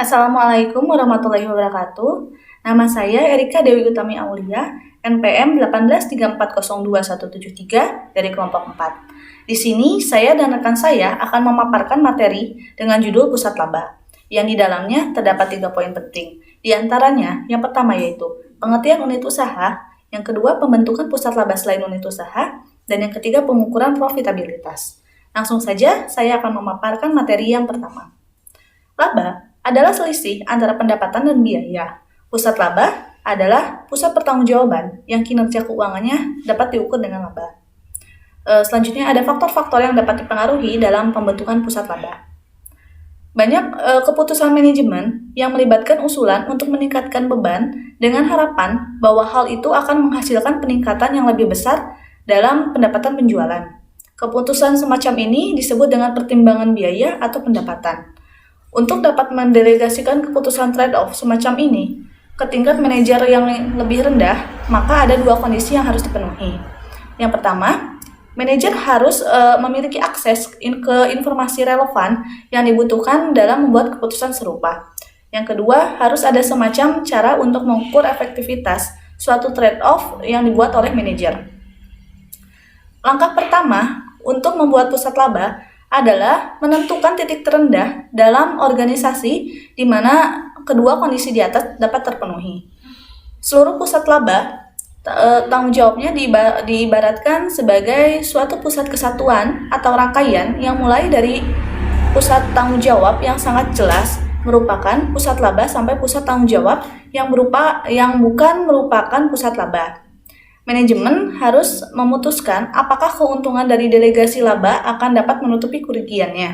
Assalamualaikum warahmatullahi wabarakatuh. Nama saya Erika Dewi Utami Aulia, NPM 183402173 dari kelompok 4. Di sini saya dan rekan saya akan memaparkan materi dengan judul Pusat Laba, yang di dalamnya terdapat 3 poin penting. Di antaranya, yang pertama yaitu pengertian unit usaha, yang kedua pembentukan pusat laba selain unit usaha, dan yang ketiga pengukuran profitabilitas. Langsung saja saya akan memaparkan materi yang pertama. Laba adalah selisih antara pendapatan dan biaya. Pusat laba adalah pusat pertanggungjawaban yang kinerja keuangannya dapat diukur dengan laba. Selanjutnya ada faktor-faktor yang dapat dipengaruhi dalam pembentukan pusat laba. Banyak keputusan manajemen yang melibatkan usulan untuk meningkatkan beban dengan harapan bahwa hal itu akan menghasilkan peningkatan yang lebih besar dalam pendapatan penjualan. Keputusan semacam ini disebut dengan pertimbangan biaya atau pendapatan. Untuk dapat mendelegasikan keputusan trade-off semacam ini ke tingkat manajer yang lebih rendah, maka ada 2 kondisi yang harus dipenuhi. Yang pertama, manajer harus memiliki akses ke informasi relevan yang dibutuhkan dalam membuat keputusan serupa. Yang kedua, harus ada semacam cara untuk mengukur efektivitas suatu trade-off yang dibuat oleh manajer. Langkah pertama untuk membuat pusat laba adalah menentukan titik terendah dalam organisasi di mana kedua kondisi di atas dapat terpenuhi. Seluruh pusat laba tanggung jawabnya diibaratkan sebagai suatu pusat kesatuan atau rangkaian yang mulai dari pusat tanggung jawab yang sangat jelas merupakan pusat laba sampai pusat tanggung jawab yang bukan merupakan pusat laba. Manajemen harus memutuskan apakah keuntungan dari delegasi laba akan dapat menutupi kerugiannya.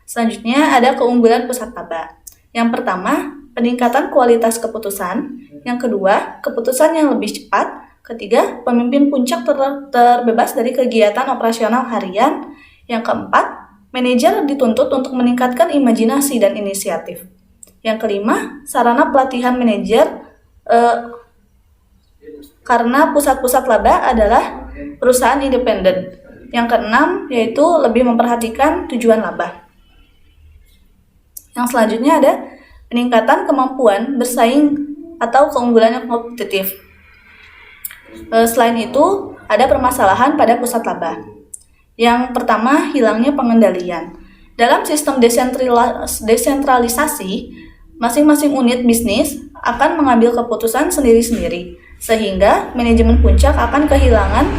Selanjutnya ada keunggulan pusat laba. Yang pertama, peningkatan kualitas keputusan. Yang kedua, keputusan yang lebih cepat. Ketiga, pemimpin puncak terbebas dari kegiatan operasional harian. Yang keempat, manajer dituntut untuk meningkatkan imajinasi dan inisiatif. Yang kelima, sarana pelatihan manajer karena pusat-pusat laba adalah perusahaan independen. Yang keenam, yaitu lebih memperhatikan tujuan laba. Yang selanjutnya ada peningkatan kemampuan bersaing atau keunggulan yang kompetitif. Selain itu, ada permasalahan pada pusat laba. Yang pertama, hilangnya pengendalian. Dalam sistem desentralisasi, masing-masing unit bisnis akan mengambil keputusan sendiri-sendiri, sehingga manajemen puncak akan kehilangan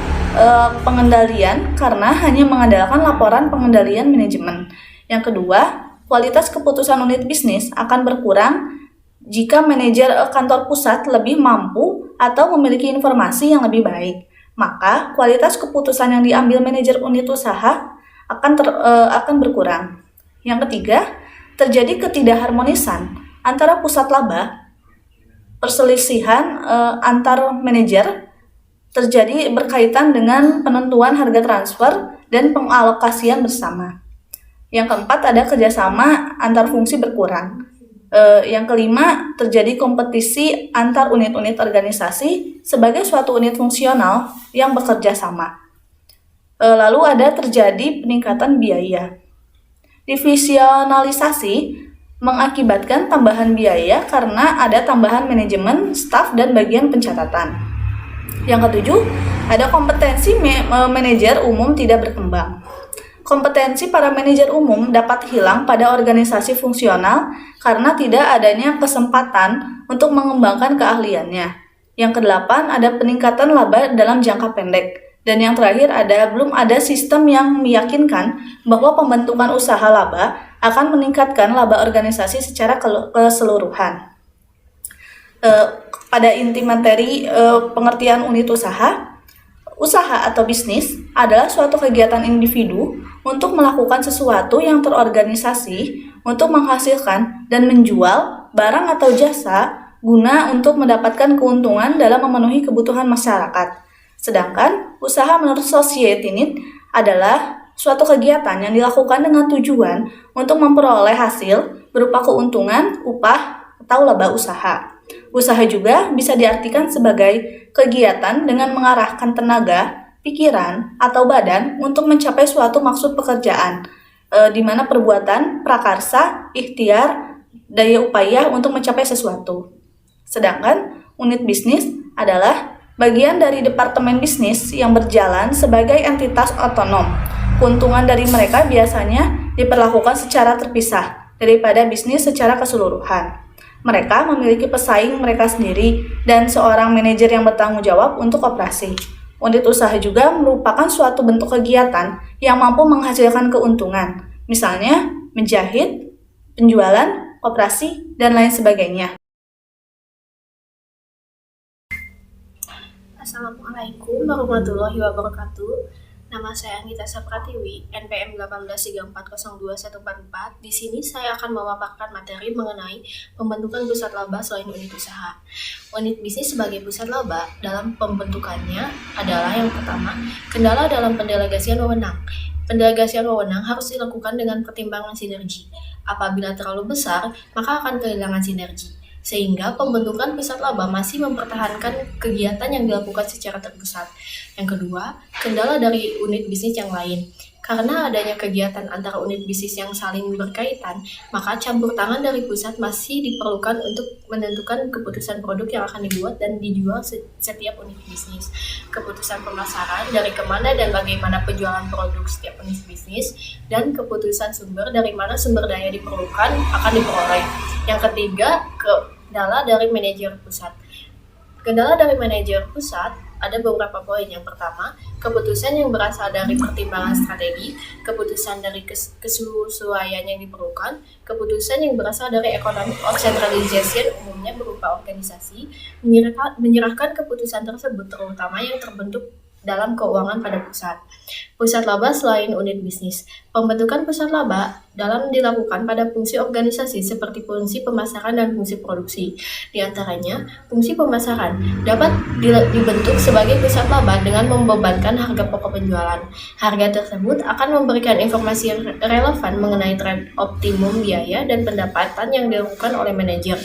pengendalian karena hanya mengandalkan laporan pengendalian manajemen. Yang kedua, kualitas keputusan unit bisnis akan berkurang jika manajer kantor pusat lebih mampu atau memiliki informasi yang lebih baik. Maka kualitas keputusan yang diambil manajer unit usaha akan berkurang. Yang ketiga, terjadi ketidakharmonisan antara pusat laba. Perselisihan antar manajer terjadi berkaitan dengan penentuan harga transfer dan pengalokasian bersama. Yang keempat, ada kerjasama antar fungsi berkurang. Yang kelima, terjadi kompetisi antar unit-unit organisasi sebagai suatu unit fungsional yang bekerja sama. Lalu ada terjadi peningkatan biaya. Divisionalisasi mengakibatkan tambahan biaya karena ada tambahan manajemen, staf, dan bagian pencatatan. Yang ketujuh, ada kompetensi manajer umum tidak berkembang. Kompetensi para manajer umum dapat hilang pada organisasi fungsional karena tidak adanya kesempatan untuk mengembangkan keahliannya. Yang kedelapan, ada peningkatan laba dalam jangka pendek. Dan yang terakhir, belum ada sistem yang meyakinkan bahwa pembentukan usaha laba akan meningkatkan laba organisasi secara keseluruhan. Pada inti materi pengertian unit usaha atau bisnis adalah suatu kegiatan individu untuk melakukan sesuatu yang terorganisasi untuk menghasilkan dan menjual barang atau jasa guna untuk mendapatkan keuntungan dalam memenuhi kebutuhan masyarakat. Sedangkan usaha menurut Society Need adalah suatu kegiatan yang dilakukan dengan tujuan untuk memperoleh hasil berupa keuntungan, upah, atau laba usaha. Usaha juga bisa diartikan sebagai kegiatan dengan mengarahkan tenaga, pikiran, atau badan untuk mencapai suatu maksud pekerjaan, di mana perbuatan, prakarsa, ikhtiar, daya upaya untuk mencapai sesuatu. Sedangkan unit bisnis adalah bagian dari departemen bisnis yang berjalan sebagai entitas otonom. Keuntungan dari mereka biasanya diperlakukan secara terpisah daripada bisnis secara keseluruhan. Mereka memiliki pesaing mereka sendiri dan seorang manajer yang bertanggung jawab untuk operasi. Unit usaha juga merupakan suatu bentuk kegiatan yang mampu menghasilkan keuntungan, misalnya menjahit, penjualan, operasi, dan lain sebagainya. Assalamualaikum warahmatullahi wabarakatuh. Nama saya Anggita Sapratiwi, NPM 1834021444. Di sini saya akan memaparkan materi mengenai pembentukan pusat laba selain unit usaha. Unit bisnis sebagai pusat laba dalam pembentukannya adalah yang pertama, kendala dalam pendelegasian wewenang. Pendelegasian wewenang harus dilakukan dengan pertimbangan sinergi. Apabila terlalu besar, maka akan kehilangan sinergi. Sehingga pembentukan pusat laba masih mempertahankan kegiatan yang dilakukan secara terpusat. Yang kedua, kendala dari unit bisnis yang lain. Karena adanya kegiatan antara unit bisnis yang saling berkaitan, maka campur tangan dari pusat masih diperlukan untuk menentukan keputusan produk yang akan dibuat dan dijual setiap unit bisnis. Keputusan pemasaran dari kemana dan bagaimana penjualan produk setiap unit bisnis, dan keputusan sumber dari mana sumber daya diperlukan akan diperoleh. Yang ketiga, kendala dari manajer pusat. Kendala dari manajer pusat ada beberapa poin. Yang pertama, keputusan yang berasal dari pertimbangan strategi, keputusan dari kesesuaian yang diperlukan, keputusan yang berasal dari economic centralization umumnya berupa organisasi, menyerahkan keputusan tersebut terutama yang terbentuk dalam keuangan pada pusat. Pusat laba selain unit bisnis. Pembentukan pusat laba dalam dilakukan pada fungsi organisasi seperti fungsi pemasaran dan fungsi produksi. Di antaranya, fungsi pemasaran dapat dibentuk sebagai pusat laba dengan membebankan harga pokok penjualan. Harga tersebut akan memberikan informasi relevan mengenai tren optimum biaya dan pendapatan yang dilakukan oleh manajer.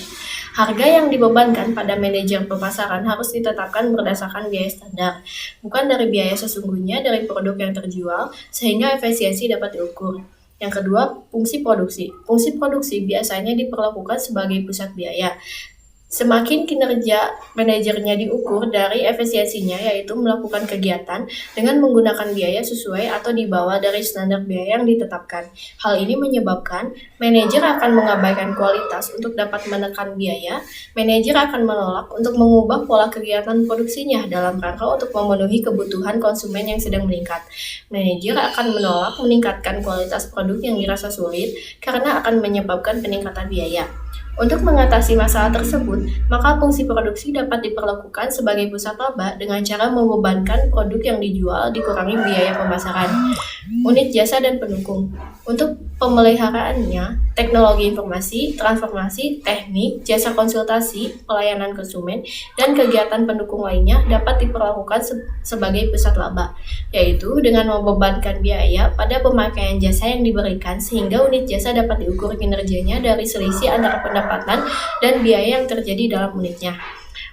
Harga yang dibebankan pada manajer pemasaran harus ditetapkan berdasarkan biaya standar, bukan dari biaya sesungguhnya dari produk yang terjual, sehingga efisiensi dapat diukur. Yang kedua, fungsi produksi. Fungsi produksi biasanya diperlakukan sebagai pusat biaya. Semakin kinerja manajernya diukur dari efisiensinya, yaitu melakukan kegiatan dengan menggunakan biaya sesuai atau di bawah dari standar biaya yang ditetapkan. Hal ini menyebabkan manajer akan mengabaikan kualitas untuk dapat menekan biaya. Manajer akan menolak untuk mengubah pola kegiatan produksinya dalam rangka untuk memenuhi kebutuhan konsumen yang sedang meningkat. Manajer akan menolak meningkatkan kualitas produk yang dirasa sulit karena akan menyebabkan peningkatan biaya. Untuk mengatasi masalah tersebut, maka fungsi produksi dapat diperlakukan sebagai pusat laba dengan cara membebankan produk yang dijual dikurangi biaya pemasaran. Unit jasa dan pendukung. Untuk pemeliharaannya, teknologi informasi, transformasi, teknik, jasa konsultasi, pelayanan konsumen, dan kegiatan pendukung lainnya dapat diperlakukan sebagai pusat laba, yaitu dengan membebankan biaya pada pemakaian jasa yang diberikan sehingga unit jasa dapat diukur kinerjanya dari selisih antara pendapatan dan biaya yang terjadi dalam unitnya.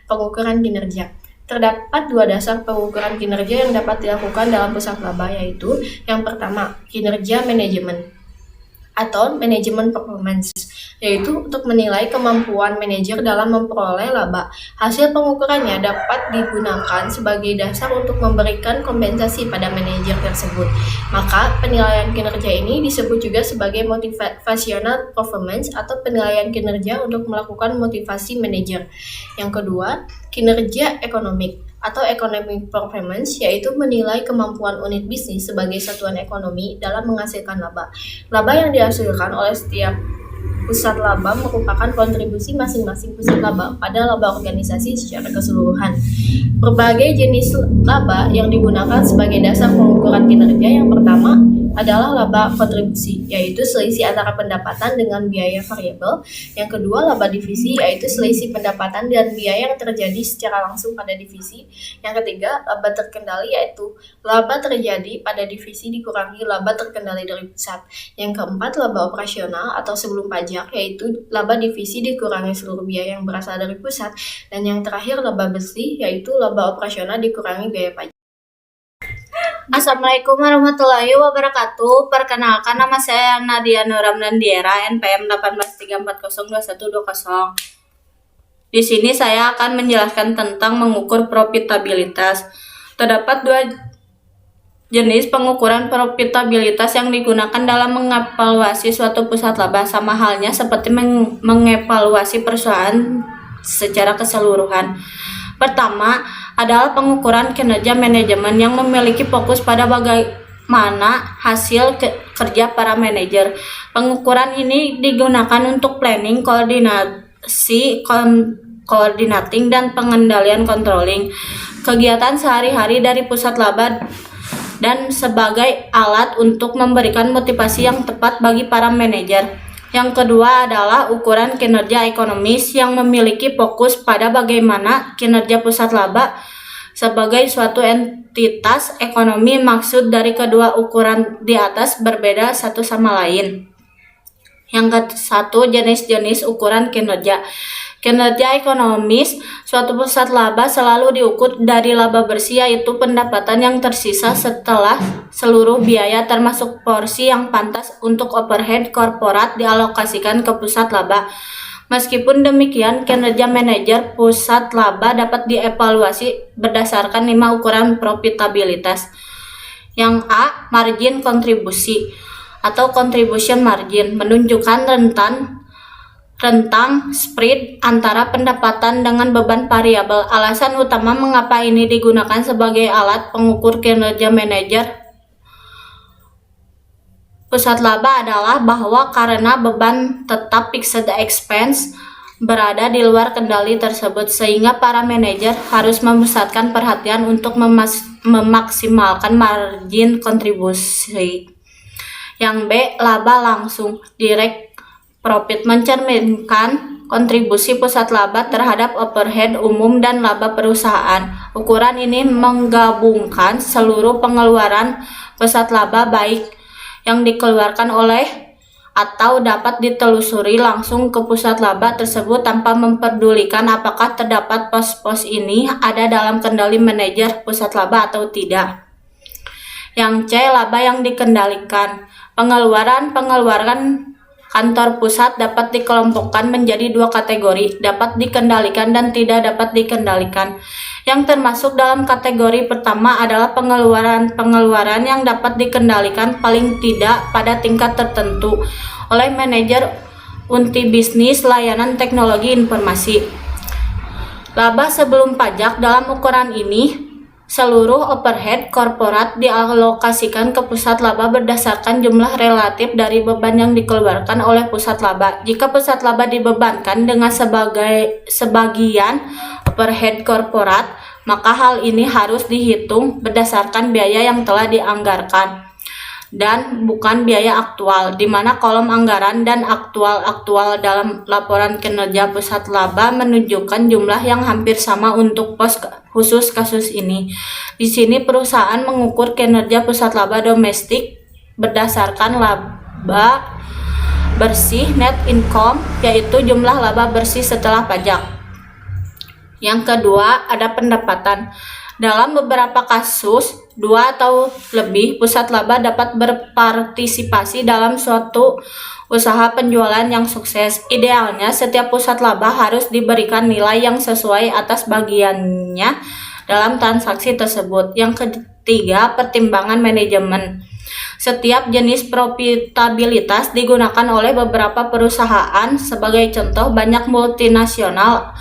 Pengukuran kinerja. Terdapat dua dasar pengukuran kinerja yang dapat dilakukan dalam pusat laba, yaitu yang pertama, kinerja manajemen atau manajemen performance, yaitu untuk menilai kemampuan manajer dalam memperoleh laba. Hasil pengukurannya dapat digunakan sebagai dasar untuk memberikan kompensasi pada manajer tersebut. Maka penilaian kinerja ini disebut juga sebagai motivational performance atau penilaian kinerja untuk melakukan motivasi manajer. Yang kedua, kinerja ekonomik atau economic performance, yaitu menilai kemampuan unit bisnis sebagai satuan ekonomi dalam menghasilkan laba. Laba yang dihasilkan oleh setiap pusat laba merupakan kontribusi masing-masing pusat laba pada laba organisasi secara keseluruhan. Berbagai jenis laba yang digunakan sebagai dasar pengukuran kinerja. Yang pertama adalah laba kontribusi, yaitu selisih antara pendapatan dengan biaya variabel. Yang kedua, laba divisi, yaitu selisih pendapatan dan biaya yang terjadi secara langsung pada divisi. Yang ketiga, laba terkendali, yaitu laba terjadi pada divisi dikurangi laba terkendali dari pusat. Yang keempat, laba operasional atau sebelum pajak, yaitu laba divisi dikurangi seluruh biaya yang berasal dari pusat. Dan yang terakhir, laba bersih, yaitu laba operasional dikurangi biaya pajak. Assalamualaikum warahmatullahi wabarakatuh. Perkenalkan, nama saya Nadia Nuramdandiera, NPM 1834021220. Di sini saya akan menjelaskan tentang mengukur profitabilitas. Terdapat dua jenis pengukuran profitabilitas yang digunakan dalam mengevaluasi suatu pusat laba, sama halnya seperti mengevaluasi perusahaan secara keseluruhan. Pertama adalah pengukuran kinerja manajemen yang memiliki fokus pada bagaimana hasil kerja para manajer. Pengukuran ini digunakan untuk planning, koordinasi, coordinating, dan pengendalian controlling kegiatan sehari-hari dari pusat laba dan sebagai alat untuk memberikan motivasi yang tepat bagi para manajer. Yang kedua adalah ukuran kinerja ekonomis yang memiliki fokus pada bagaimana kinerja pusat laba sebagai suatu entitas ekonomi. Maksud dari kedua ukuran di atas berbeda satu sama lain. Yang satu, jenis-jenis ukuran kinerja. Kinerja ekonomis suatu pusat laba selalu diukur dari laba bersih, yaitu pendapatan yang tersisa setelah seluruh biaya termasuk porsi yang pantas untuk overhead korporat dialokasikan ke pusat laba. Meskipun demikian, kinerja manajer pusat laba dapat dievaluasi berdasarkan 5 ukuran profitabilitas. Yang A, margin kontribusi atau contribution margin, menunjukkan rentang spread antara pendapatan dengan beban variabel. Alasan utama mengapa ini digunakan sebagai alat pengukur kinerja manajer pusat laba adalah bahwa karena beban tetap fixed expense berada di luar kendali tersebut, sehingga para manajer harus memusatkan perhatian untuk memaksimalkan margin kontribusi. Yang B, laba langsung direct profit, mencerminkan kontribusi pusat laba terhadap overhead umum dan laba perusahaan. Ukuran ini menggabungkan seluruh pengeluaran pusat laba, baik yang dikeluarkan oleh atau dapat ditelusuri langsung ke pusat laba tersebut tanpa memperdulikan apakah terdapat pos-pos ini ada dalam kendali manajer pusat laba atau tidak. Yang C, laba yang dikendalikan. Pengeluaran kantor pusat dapat dikelompokkan menjadi 2 kategori, dapat dikendalikan dan tidak dapat dikendalikan. Yang termasuk dalam kategori pertama adalah pengeluaran yang dapat dikendalikan paling tidak pada tingkat tertentu oleh manajer unit bisnis layanan teknologi informasi. Laba sebelum pajak. Dalam ukuran ini, seluruh overhead korporat dialokasikan ke pusat laba berdasarkan jumlah relatif dari beban yang dikeluarkan oleh pusat laba. Jika pusat laba dibebankan dengan sebagian overhead korporat, maka hal ini harus dihitung berdasarkan biaya yang telah dianggarkan dan bukan biaya aktual, di mana kolom anggaran dan aktual dalam laporan kinerja pusat laba menunjukkan jumlah yang hampir sama untuk pos khusus kasus ini. Di sini perusahaan mengukur kinerja pusat laba domestik berdasarkan laba bersih net income, yaitu jumlah laba bersih setelah pajak. Yang kedua, ada pendapatan. Dalam beberapa kasus, 2 atau lebih pusat laba dapat berpartisipasi dalam suatu usaha penjualan yang sukses. Idealnya, setiap pusat laba harus diberikan nilai yang sesuai atas bagiannya dalam transaksi tersebut. Yang ketiga, pertimbangan manajemen. Setiap jenis profitabilitas digunakan oleh beberapa perusahaan. Sebagai contoh, banyak multinasional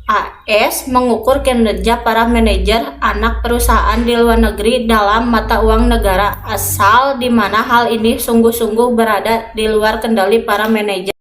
AS mengukur kinerja para manajer anak perusahaan di luar negeri dalam mata uang negara asal, di mana hal ini sungguh-sungguh berada di luar kendali para manajer.